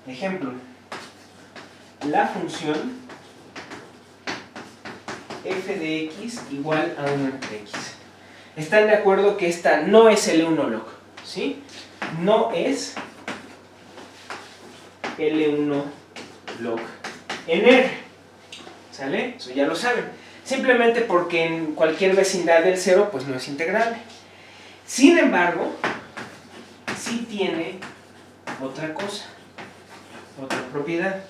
Ejemplo, la función f de x igual a 1 entre x. ¿Están de acuerdo que esta no es L1 log? ¿Sí? No es L1 log en R. ¿Sale? Eso ya lo saben. Simplemente porque en cualquier vecindad del 0 pues no es integrable. Sin embargo, sí tiene otra cosa, otra propiedad.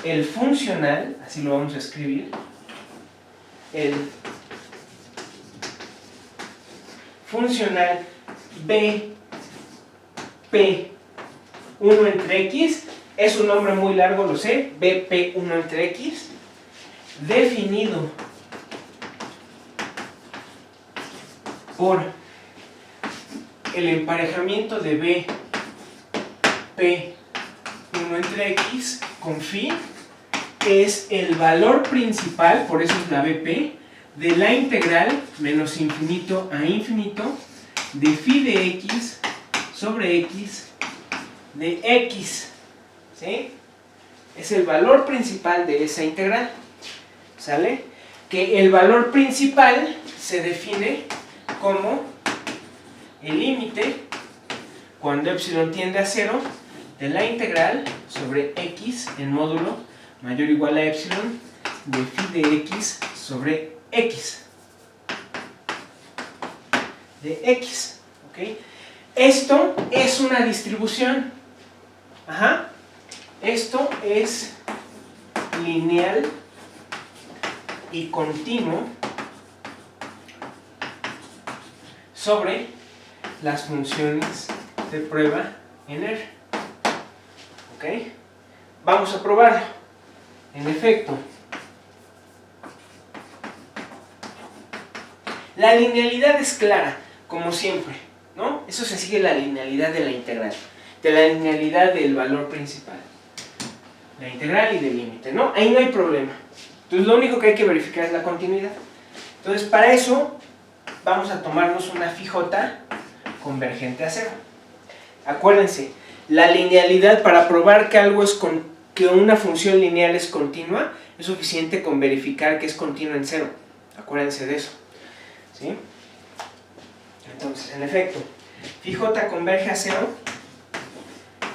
El funcional, así lo vamos a escribir, el funcional BP1 entre x, es un nombre muy largo, lo sé, BP1 entre x, definido por el emparejamiento de BP1 entre x con phi, es el valor principal, por eso es la BP, de la integral menos infinito a infinito de phi de x sobre x de x. ¿Sí? Es el valor principal de esa integral. ¿Sale? Que el valor principal se define como el límite cuando epsilon tiende a 0 de la integral sobre x en módulo mayor o igual a epsilon de phi de x sobre x. De x. ¿Ok? Esto es una distribución. Ajá. Esto es lineal y continuo sobre las funciones de prueba en R. ¿Ok? Vamos a probarlo. En efecto, la linealidad es clara, como siempre, ¿no? Eso se sigue la linealidad de la integral, de la linealidad del valor principal, la integral y del límite, ¿no? Ahí no hay problema. Entonces lo único que hay que verificar es la continuidad. Entonces para eso vamos a tomarnos una phi j convergente a 0. Acuérdense, la linealidad, para probar que algo es que una función lineal es continua, es suficiente con verificar que es continua en 0. Acuérdense de eso. ¿Sí? Entonces, en efecto, phi j converge a 0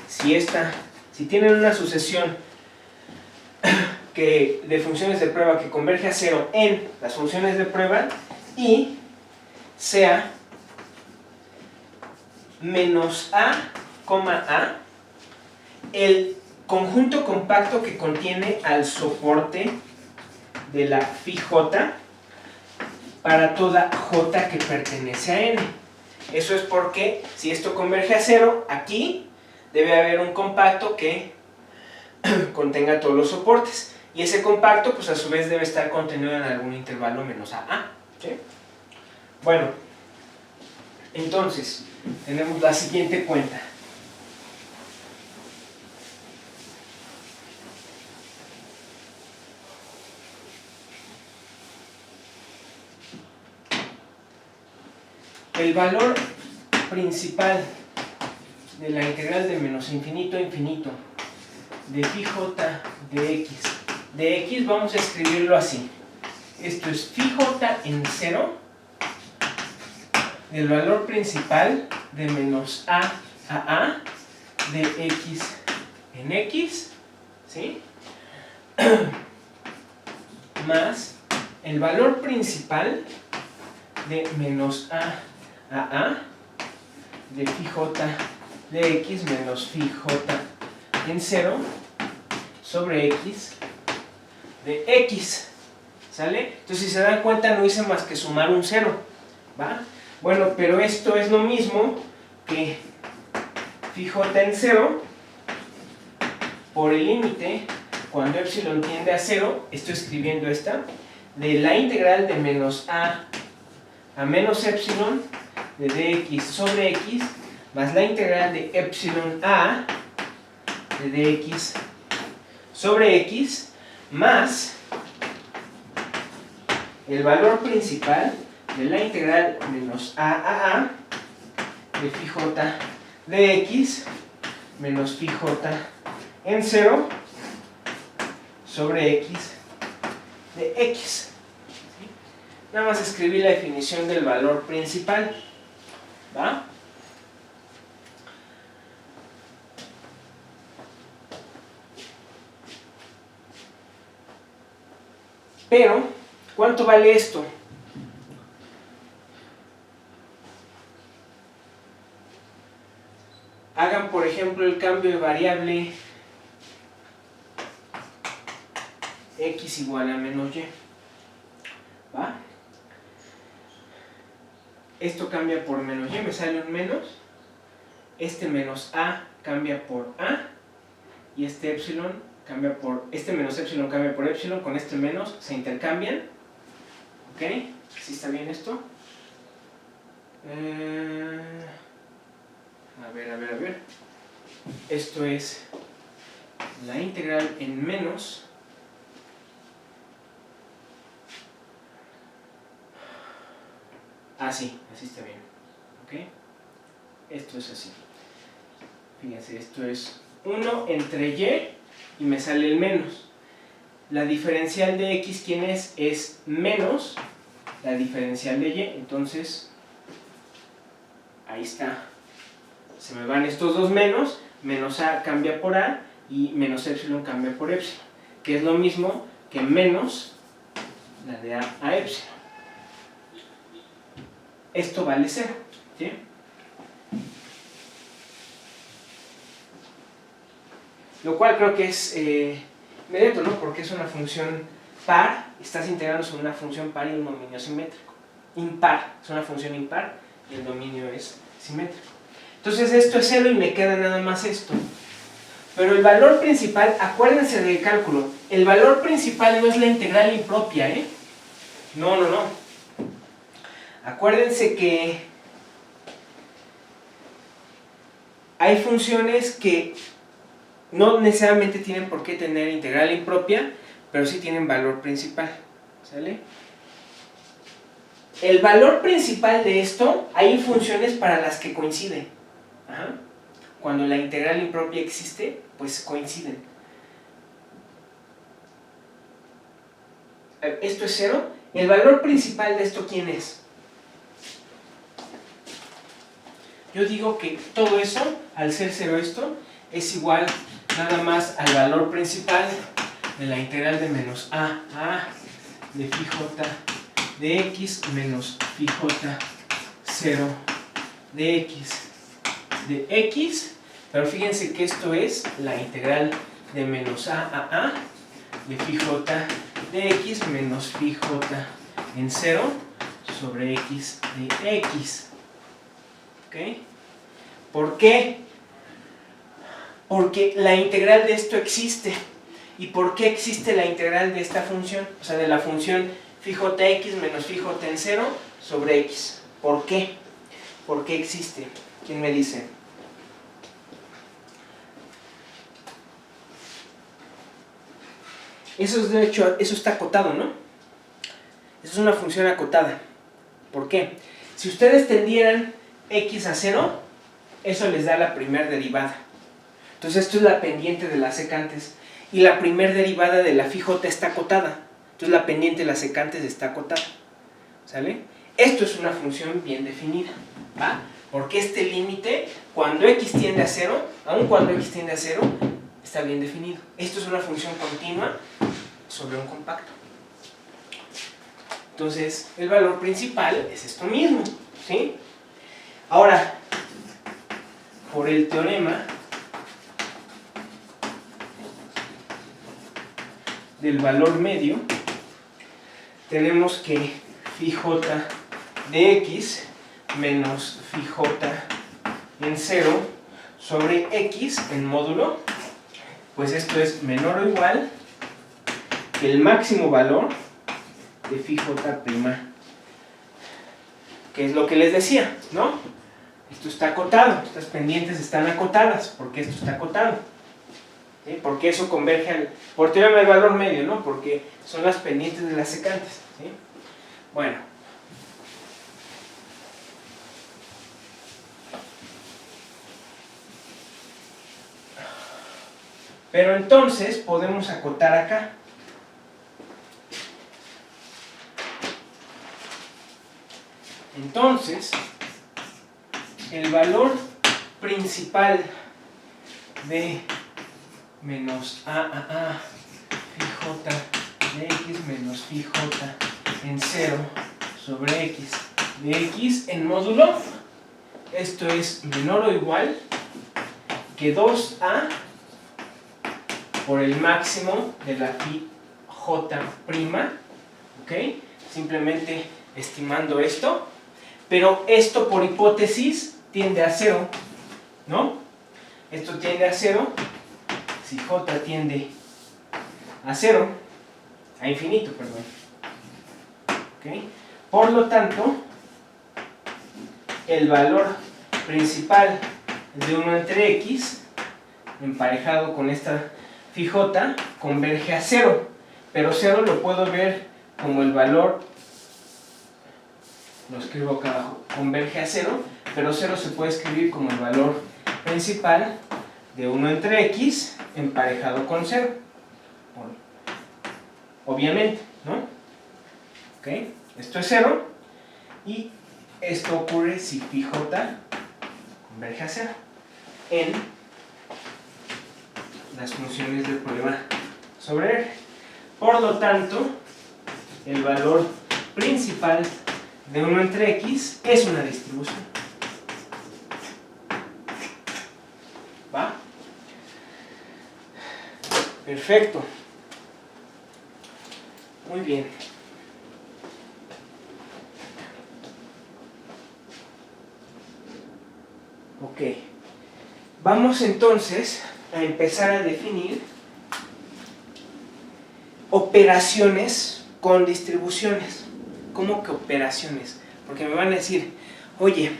si tienen una sucesión de funciones de prueba que converge a 0 en las funciones de prueba y sea menos a, el conjunto compacto que contiene al soporte de la phi j para toda j que pertenece a n. Eso es porque si esto converge a 0, aquí debe haber un compacto que contenga todos los soportes. Y ese compacto, pues a su vez debe estar contenido en algún intervalo menos a. ¿Sí? Bueno, entonces tenemos la siguiente cuenta. El valor principal de la integral de menos infinito a infinito de phi j de x vamos a escribirlo así. Esto es phi j en 0 del valor principal de menos a de x en x, ¿sí? Más el valor principal de menos a de phi j de x menos phi j en 0 sobre x de x. ¿Sale? Entonces, si se dan cuenta, no hice más que sumar un 0. ¿Va? Bueno, pero esto es lo mismo que phi j en 0 por el límite cuando epsilon tiende a 0. Estoy escribiendo esta de la integral de menos a menos epsilon de dx sobre x más la integral de epsilon a de dx sobre x más el valor principal de la integral menos a de phi j de x menos phi j en 0 sobre x de x. ¿Sí? Nada más escribí la definición del valor principal. ¿Va? Pero, ¿cuánto vale esto? Hagan, por ejemplo, el cambio de variable x igual a menos y. ¿Va? Esto cambia por menos y, me sale un menos. Este menos a cambia por a. Y este epsilon cambia por... Este menos epsilon cambia por epsilon. Con este menos se intercambian. ¿Ok? ¿Sí está bien esto? A ver. Esto es la integral en menos. Sí, así está bien. ¿Ok? Esto es así. Fíjense, esto es 1 entre y me sale el menos. La diferencial de x, ¿quién es? Es menos la diferencial de y. Entonces, ahí está. Se me van estos dos menos. Menos a cambia por a y menos epsilon cambia por epsilon. Que es lo mismo que menos la de a epsilon. Esto vale 0. ¿Sí? Lo cual creo que es inmediato, ¿no? Porque es una función par, estás integrando sobre una función par y un dominio simétrico. Impar, es una función impar y el dominio es simétrico. Entonces esto es 0 y me queda nada más esto. Pero el valor principal, acuérdense del cálculo, el valor principal no es la integral impropia, ¿eh? No. Acuérdense que hay funciones que no necesariamente tienen por qué tener integral impropia, pero sí tienen valor principal. ¿Sale? El valor principal de esto, hay funciones para las que coinciden. Ajá. Cuando la integral impropia existe, pues coinciden. Esto es 0. ¿El valor principal de esto quién es? Yo digo que todo eso, al ser 0 esto, es igual nada más al valor principal de la integral de menos a de phi j de x menos phi j 0 de x, pero fíjense que esto es la integral de menos a de phi j de x menos phi j en 0 sobre x de x. ¿Ok? ¿Por qué? Porque la integral de esto existe. ¿Y por qué existe la integral de esta función? O sea, de la función phi jx menos phi j en 0 sobre x. ¿Por qué? ¿Por qué existe? ¿Quién me dice? Eso es, de hecho, eso está acotado, ¿no? Eso es una función acotada. ¿Por qué? Si ustedes tendieran x a 0, eso les da la primera derivada. Entonces esto es la pendiente de las secantes. Y la primera derivada de la phi j está acotada. Entonces la pendiente de las secantes está acotada. ¿Sale? Esto es una función bien definida. ¿Va? Porque este límite, cuando x tiende a 0, aun cuando x tiende a 0, está bien definido. Esto es una función continua sobre un compacto. Entonces, el valor principal es esto mismo. ¿Sí? Ahora, por el teorema del valor medio, tenemos que phi j de x menos phi j en 0 sobre x en módulo, pues esto es menor o igual que el máximo valor de phi j', que es lo que les decía, ¿no? Esto está acotado, estas pendientes están acotadas, porque esto está acotado. ¿Sí? Porque eso converge por teorema del valor medio, ¿no? Porque son las pendientes de las secantes. ¿Sí? Bueno. Pero entonces podemos acotar acá. Entonces, el valor principal de menos a phi j de x menos phi j en 0 sobre x de x en módulo, esto es menor o igual que 2a por el máximo de la phi j', ¿ok? Simplemente estimando esto, pero esto por hipótesis tiende a 0, ¿no? Esto tiende a 0, si j tiende a 0, a infinito, perdón. ¿Ok? Por lo tanto, el valor principal de 1 entre x, emparejado con esta phi j, converge a 0, pero 0 lo puedo ver como el valor, lo escribo acá abajo, converge a 0, pero 0 se puede escribir como el valor principal de 1 entre x emparejado con 0. Obviamente, ¿no? ¿Ok? Esto es 0 y esto ocurre si phi j converge a 0 en las funciones del problema sobre R. Por lo tanto, el valor principal de 1 entre x es una distribución. ¿Va? Perfecto. Muy bien. Ok. Vamos entonces a empezar a definir operaciones con distribuciones. ¿Cómo que operaciones? Porque me van a decir, oye,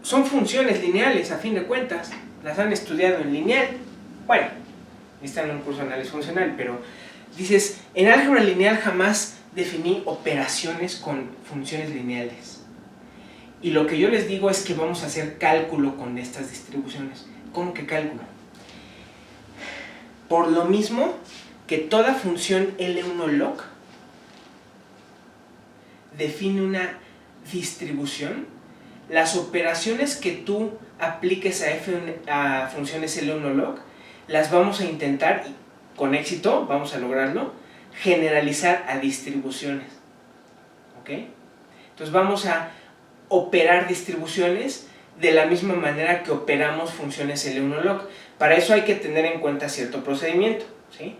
son funciones lineales a fin de cuentas, las han estudiado en lineal. Bueno, están en un curso de análisis funcional, pero dices, en álgebra lineal jamás definí operaciones con funciones lineales. Y lo que yo les digo es que vamos a hacer cálculo con estas distribuciones. ¿Cómo que cálculo? Por lo mismo que toda función L1 log define una distribución, las operaciones que tú apliques a funciones L1 log las vamos a intentar, y con éxito vamos a lograrlo, generalizar a distribuciones. ¿Ok? Entonces vamos a operar distribuciones de la misma manera que operamos funciones L1 log. Para eso hay que tener en cuenta cierto procedimiento, ¿sí?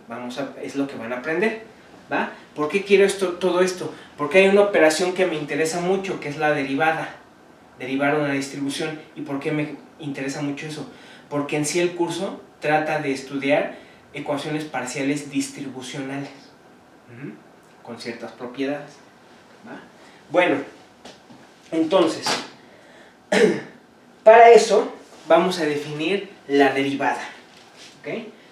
Es lo que van a aprender, ¿va? ¿Por qué quiero todo esto? Porque hay una operación que me interesa mucho, que es la derivada, derivar una distribución. ¿Y por qué me interesa mucho eso? Porque en sí el curso trata de estudiar ecuaciones parciales distribucionales, con ciertas propiedades, ¿va? Bueno, entonces, para eso vamos a definir la derivada. ¿Ok?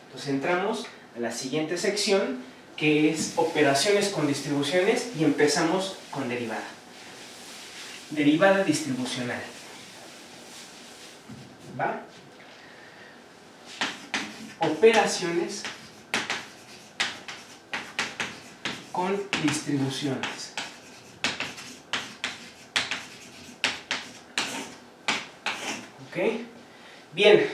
Entonces entramos a la siguiente sección, que es operaciones con distribuciones, y empezamos con derivada. Derivada distribucional. ¿Va? Operaciones con distribuciones. ¿Ok? Bien.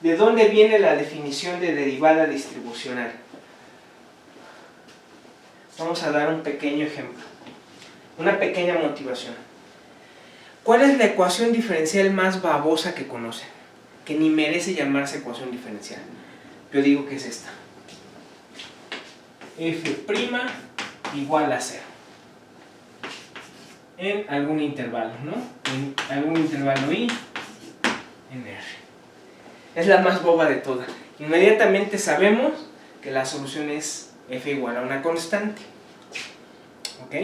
¿De dónde viene la definición de derivada distribucional? Vamos a dar un pequeño ejemplo, una pequeña motivación. ¿Cuál es la ecuación diferencial más babosa que conocen? Que ni merece llamarse ecuación diferencial. Yo digo que es esta. F' igual a 0. En algún intervalo, ¿no? En algún intervalo I, en R. Es la más boba de todas. Inmediatamente sabemos que la solución es f igual a una constante. ¿Ok?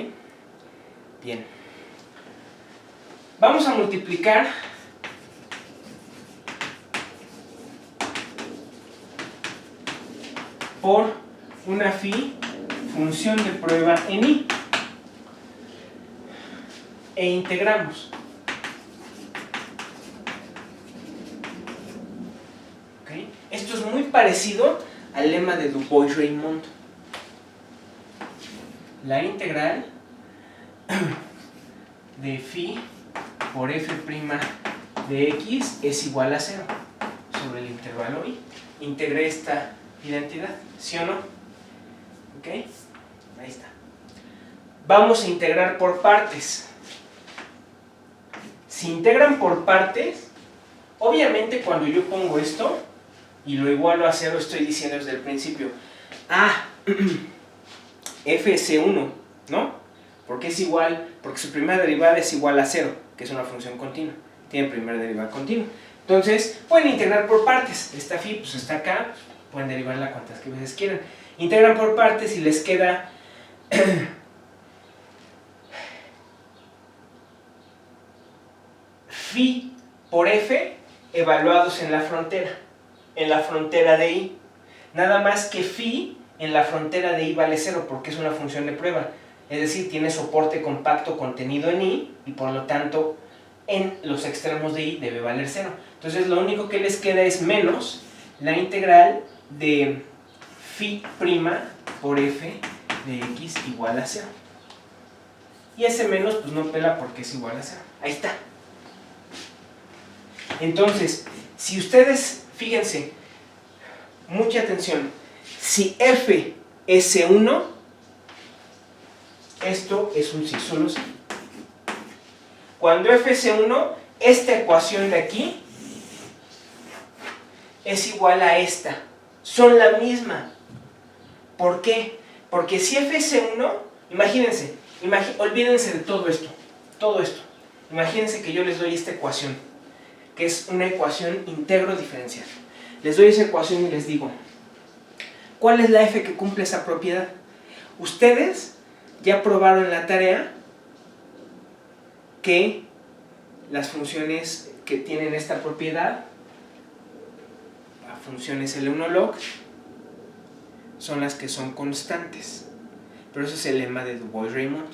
Bien. Vamos a multiplicar por una phi función de prueba en I e integramos. parecido al lema de Du Bois-Reymond. La integral de phi por f' de x es igual a 0 sobre el intervalo i. Integré esta identidad, ¿sí o no? ¿Ok? Ahí está. Vamos a integrar por partes. Si integran por partes, obviamente cuando yo pongo esto y lo igualo a 0, estoy diciendo desde el principio, fc1, ¿no? Porque es igual, porque su primera derivada es igual a 0, que es una función continua, tiene primera derivada continua. Entonces, pueden integrar por partes. Esta phi pues está acá, pueden derivarla cuantas veces quieran. Integran por partes y les queda phi por f evaluados en la frontera de i. Nada más que phi en la frontera de i vale 0 porque es una función de prueba. Es decir, tiene soporte compacto contenido en i y por lo tanto en los extremos de i debe valer 0. Entonces lo único que les queda es menos la integral de phi' por f de x igual a 0. Y ese menos pues no pela porque es igual a 0. Ahí está. Entonces, si ustedes, fíjense, mucha atención, si f es C1, esto es un sí solo sí. Cuando f es C1, esta ecuación de aquí es igual a esta. Son la misma. ¿Por qué? Porque si f es C1, imagínense, olvídense de todo esto. Imagínense que yo les doy esta ecuación, que es una ecuación integro diferencial. Les doy esa ecuación y les digo, ¿cuál es la f que cumple esa propiedad? Ustedes ya probaron en la tarea que las funciones que tienen esta propiedad, las funciones L1 log, son las que son constantes. Pero eso es el lema de Du Bois-Reymond.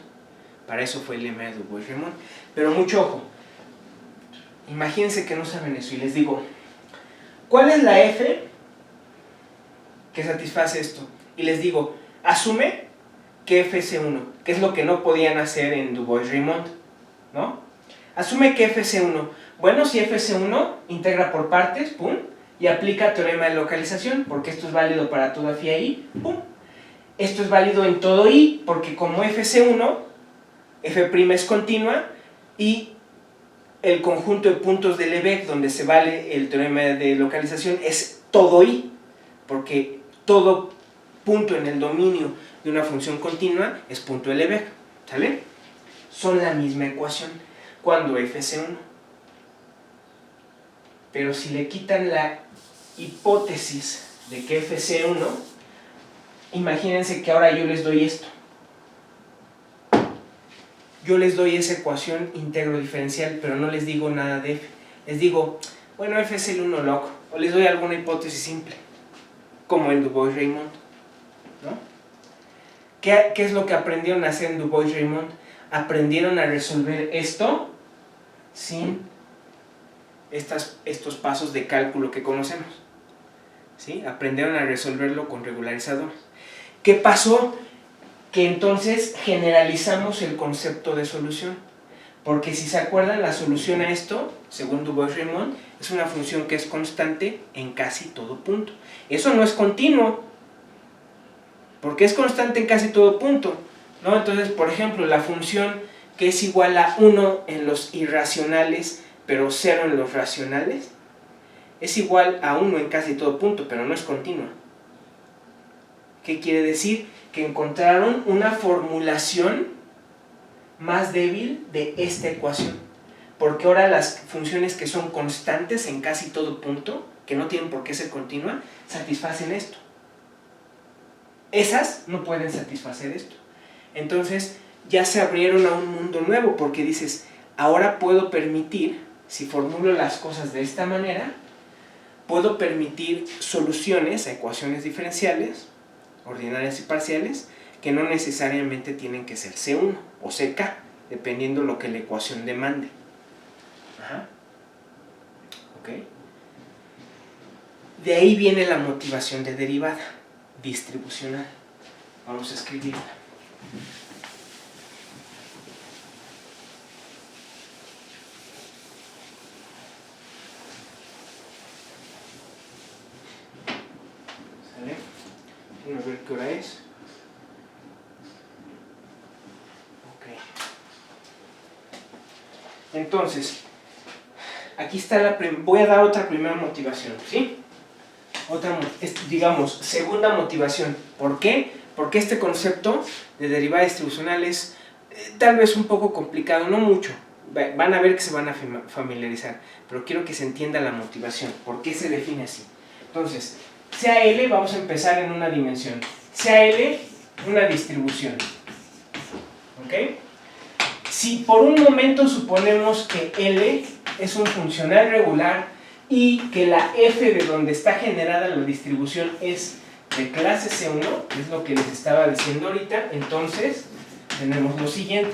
Para eso fue el lema de Du Bois-Reymond. Pero mucho ojo. Imagínense que no saben eso y les digo, ¿cuál es la f que satisface esto? Y les digo, asume que f es C1, que es lo que no podían hacer en Du Bois-Reymond, ¿no? Asume que f es C1. Bueno, si f es C1, integra por partes, pum, y aplica teorema de localización, porque esto es válido para toda phi i, pum. Esto es válido en todo i, porque como f es C1, f' es continua, y el conjunto de puntos de Lebesgue donde se vale el teorema de localización es todo i, porque todo punto en el dominio de una función continua es punto de Lebesgue, ¿sale? Son la misma ecuación cuando f es C1. Pero si le quitan la hipótesis de que f es C1, imagínense que ahora yo les doy esto. Yo les doy esa ecuación integro diferencial, pero no les digo nada de f. Les digo, bueno, f es el 1 log, o les doy alguna hipótesis simple, como en Du Bois-Reymond, ¿no? ¿Qué es lo que aprendieron a hacer en Du Bois-Reymond? Aprendieron a resolver esto sin estos pasos de cálculo que conocemos, ¿sí? Aprendieron a resolverlo con regularizador. ¿Qué pasó? Que entonces generalizamos el concepto de solución, porque si se acuerdan, la solución a esto, según Du Bois-Reymond, es una función que es constante en casi todo punto. Eso no es continuo, porque es constante en casi todo punto, ¿no? Entonces, por ejemplo, la función que es igual a 1 en los irracionales, pero 0 en los racionales, es igual a 1 en casi todo punto, pero no es continua. ¿Qué quiere decir? Que encontraron una formulación más débil de esta ecuación, porque ahora las funciones que son constantes en casi todo punto, que no tienen por qué ser continua, satisfacen esto. Esas no pueden satisfacer esto. Entonces ya se abrieron a un mundo nuevo, porque dices, ahora puedo permitir, si formulo las cosas de esta manera, puedo permitir soluciones a ecuaciones diferenciales ordinarias y parciales que no necesariamente tienen que ser C1 o CK, dependiendo lo que la ecuación demande. Ajá. ¿Ok? De ahí viene la motivación de derivada distribucional. Vamos a escribirla. ¿Sale? Déjenme ver qué hora es. Ok. Entonces, aquí está voy a dar otra primera motivación, ¿sí? Otra, digamos, segunda motivación. ¿Por qué? Porque este concepto de derivada distribucional es tal vez un poco complicado, no mucho. Van a ver que se van a familiarizar, pero quiero que se entienda la motivación. ¿Por qué se define así? Entonces, CAL, vamos a empezar en una dimensión. CAL, una distribución. ¿Ok? Si por un momento suponemos que L es un funcional regular y que la f de donde está generada la distribución es de clase C1, es lo que les estaba diciendo ahorita, entonces tenemos lo siguiente.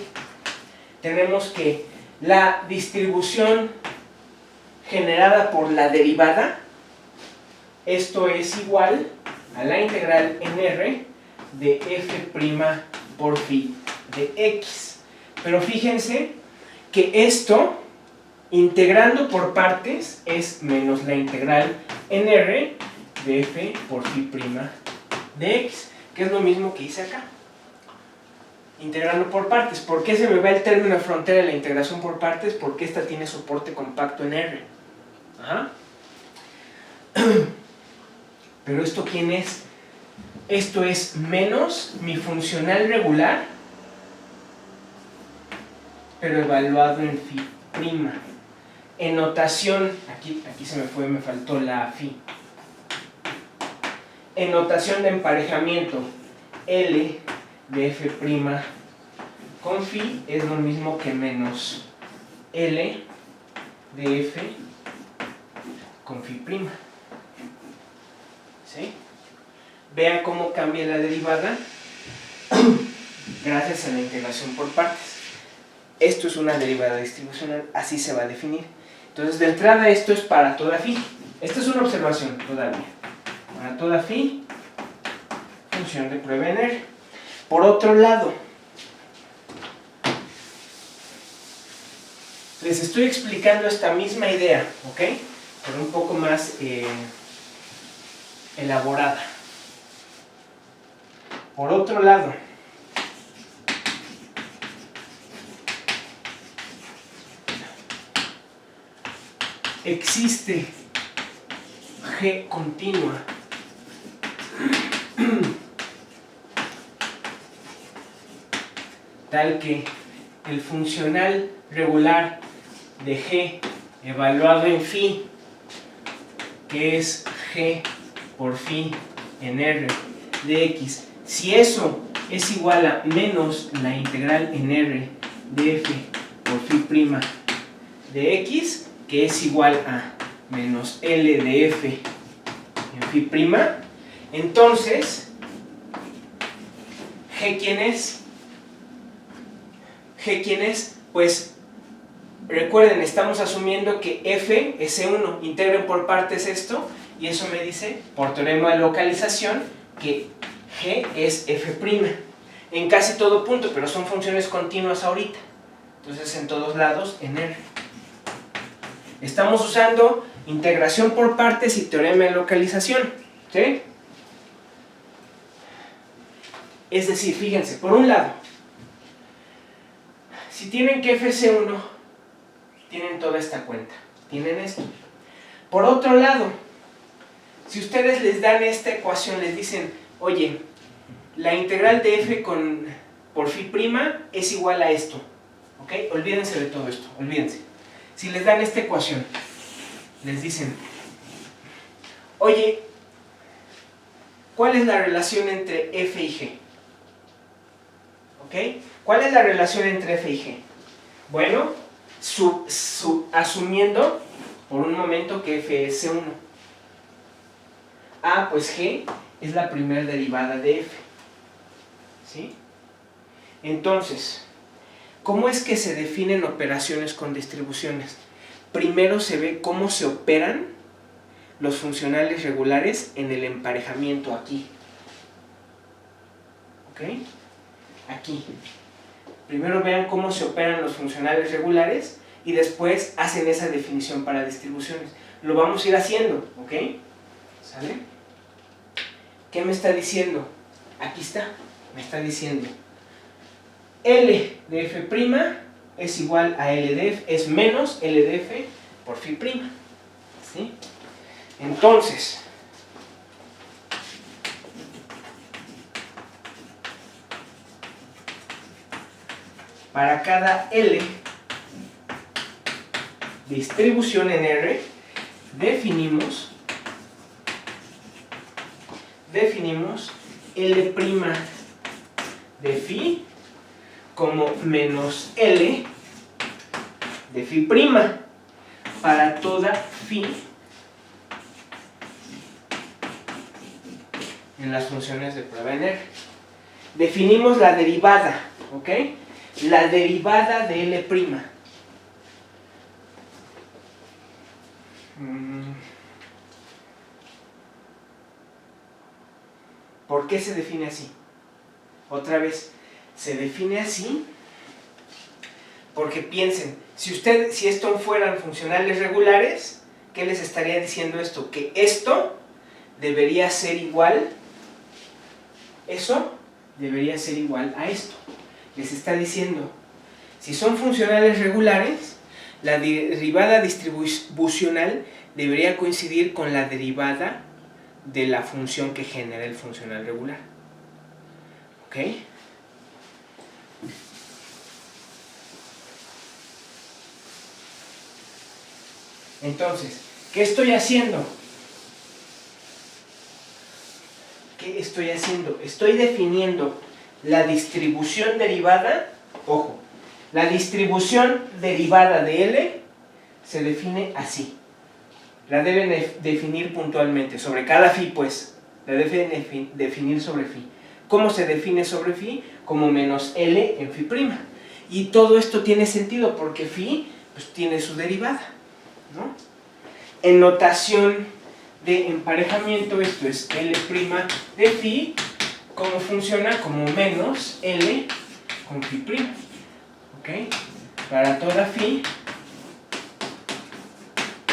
Tenemos que la distribución generada por la derivada, esto es igual a la integral en R de f' por phi de x. Pero fíjense que esto, integrando por partes, es menos la integral en R de f por phi' de x, que es lo mismo que hice acá. Integrando por partes. ¿Por qué se me va el término de frontera de la integración por partes? Porque esta tiene soporte compacto en R. Ajá. Pero ¿esto quién es? Esto es menos mi funcional regular, pero evaluado en phi'. En notación, aquí se me fue, me faltó la phi. En notación de emparejamiento, L de f' con phi es lo mismo que menos L de f con phi'. ¿Sí? Vean cómo cambia la derivada gracias a la integración por partes. Esto es una derivada distribucional, así se va a definir. Entonces, de entrada, esto es para toda phi. Esta es una observación todavía. Para toda phi, función de prueba en R. Por otro lado, les estoy explicando esta misma idea, ¿ok? Pero un poco más elaborada. Por otro lado, existe G continua tal que el funcional regular de G evaluado en phi, que es G por phi en R de x, si eso es igual a menos la integral en R de f por phi' de x, que es igual a menos L de f en phi', entonces G ¿quién es? G ¿quién es? Pues recuerden, estamos asumiendo que f es C1, integren por partes esto, y eso me dice, por teorema de localización, que G es f' en casi todo punto, pero son funciones continuas ahorita, entonces en todos lados en R. Estamos usando integración por partes y teorema de localización, ¿sí? Es decir, fíjense, por un lado, si tienen que FC1, tienen toda esta cuenta, tienen esto. Por otro lado, si ustedes les dan esta ecuación, les dicen, oye, la integral de f por phi' es igual a esto, ¿ok? Olvídense de todo esto, olvídense. Si les dan esta ecuación, les dicen, oye, ¿cuál es la relación entre f y g? ¿Ok? ¿Cuál es la relación entre f y g? Bueno, asumiendo por un momento que f es C1. Ah, pues g es la primera derivada de f. ¿Sí? Entonces, ¿cómo es que se definen operaciones con distribuciones? Primero se ve cómo se operan los funcionales regulares en el emparejamiento aquí. ¿Ok? Aquí. Primero vean cómo se operan los funcionales regulares y después hacen esa definición para distribuciones. Lo vamos a ir haciendo, ¿ok? ¿Sale? ¿Qué me está diciendo? Aquí está, me está diciendo L de f' es igual a L de f, es menos L de f por phi'. ¿Sí? Entonces, para cada L distribución en R, definimos L' de phi como menos L de phi' para toda phi en las funciones de prueba en R. Definimos la derivada, ¿ok? La derivada de L'. ¿Por qué se define así? Otra vez, se define así porque piensen, si esto fueran funcionales regulares, ¿qué les estaría diciendo esto? Que esto debería ser igual, eso debería ser igual a esto. Les está diciendo, si son funcionales regulares, la derivada distribucional debería coincidir con la derivada de la función que genera el funcional regular. ¿Ok? Entonces, ¿qué estoy haciendo? ¿Qué estoy haciendo? Estoy definiendo la distribución derivada, ojo, la distribución derivada de L se define así. La deben definir puntualmente, sobre cada phi pues, la deben definir sobre phi. ¿Cómo se define sobre phi? Como menos L en phi'. Y todo esto tiene sentido porque phi pues, tiene su derivada, ¿no? En notación de emparejamiento, esto es L' de phi, ¿cómo funciona? Como menos L con phi'. ¿Ok? Para toda phi